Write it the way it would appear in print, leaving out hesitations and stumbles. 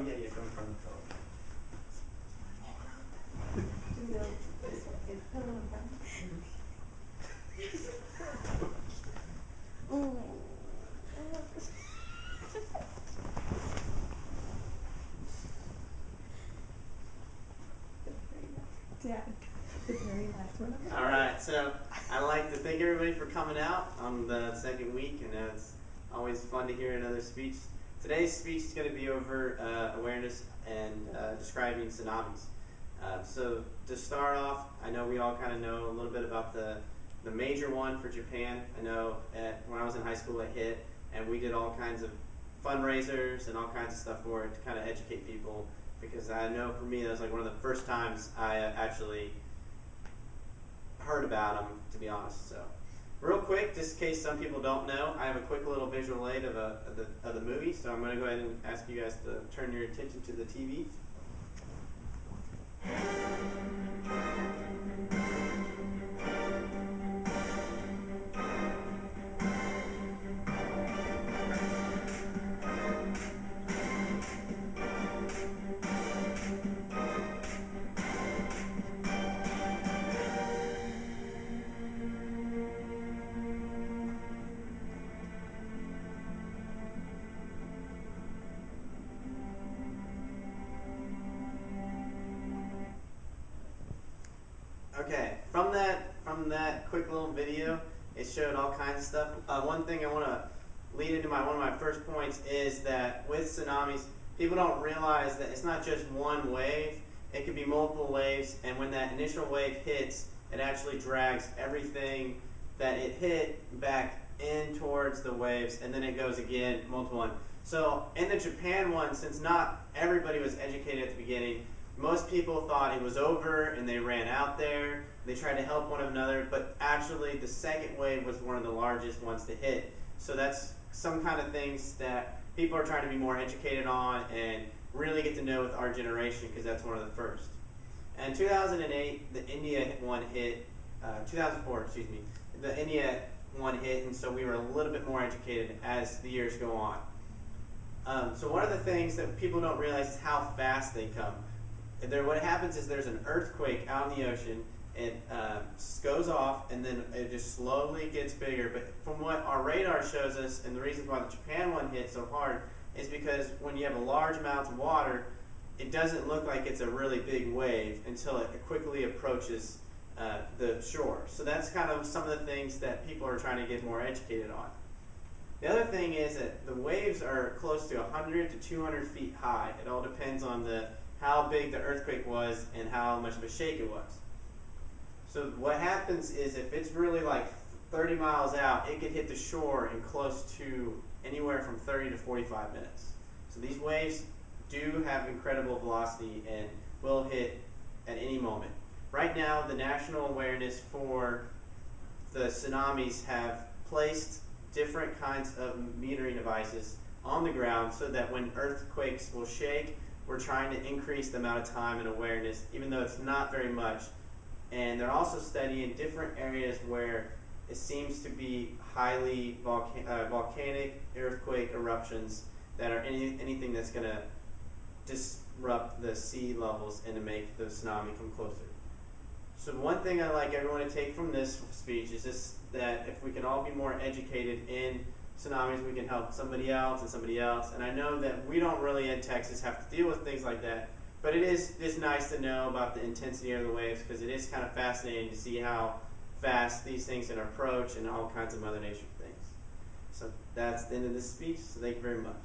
yeah, go in front of the phone. Yeah, the very last one. All right, so I'd like to thank everybody for coming out on the second week, and it's always fun to hear another speech. Today's speech is going to be over awareness and describing tsunamis. So to start off, I know we all kind of know a little bit about the major one for Japan. I know when I was in high school it hit, and we did all kinds of fundraisers and all kinds of stuff for it to kind of educate people, because I know for me that was like one of the first times I actually heard about them, to be honest. So real quick, just in case some people don't know, I have a quick little visual aid of the movie, so I'm going to go ahead and ask you guys to turn your attention to the TV. Okay, from that quick little video, it showed all kinds of stuff. One thing I want to lead into one of my first points is that with tsunamis, people don't realize that it's not just one wave. It could be multiple waves, and when that initial wave hits, it actually drags everything that it hit back in towards the waves, and then it goes again, multiple one. So in the Japan one, since not everybody was educated at the beginning, most people thought it was over and they ran out there. They tried to help one another, but actually the second wave was one of the largest ones to hit. So that's some kind of things that people are trying to be more educated on and really get to know with our generation, because that's one of the first. And 2008, the India one hit, 2004, excuse me, the India one hit, and so we were a little bit more educated as the years go on. So one of the things that people don't realize is how fast they come. What happens is there's an earthquake out in the ocean. It goes off, and then it just slowly gets bigger. But from what our radar shows us, and the reason why the Japan one hit so hard, is because when you have a large amount of water, it doesn't look like it's a really big wave until it quickly approaches the shore. So that's kind of some of the things that people are trying to get more educated on. The other thing is that the waves are close to 100 to 200 feet high. It all depends on how big the earthquake was and how much of a shake it was. So what happens is if it's really like 30 miles out, it could hit the shore in close to anywhere from 30 to 45 minutes. So these waves do have incredible velocity and will hit at any moment. Right now, the national awareness for the tsunamis have placed different kinds of metering devices on the ground so that when earthquakes will shake, we're trying to increase the amount of time and awareness, even though it's not very much. And they're also studying different areas where it seems to be highly volcanic earthquake eruptions that are anything that's going to disrupt the sea levels and to make the tsunami come closer. So one thing I'd like everyone to take from this speech is just that if we can all be more educated in tsunamis, we can help somebody else and somebody else. And I know that we don't really in Texas have to deal with things like that, but it is just nice to know about the intensity of the waves, because it is kind of fascinating to see how fast these things can approach and all kinds of Mother Nature things. So that's the end of this speech, so thank you very much.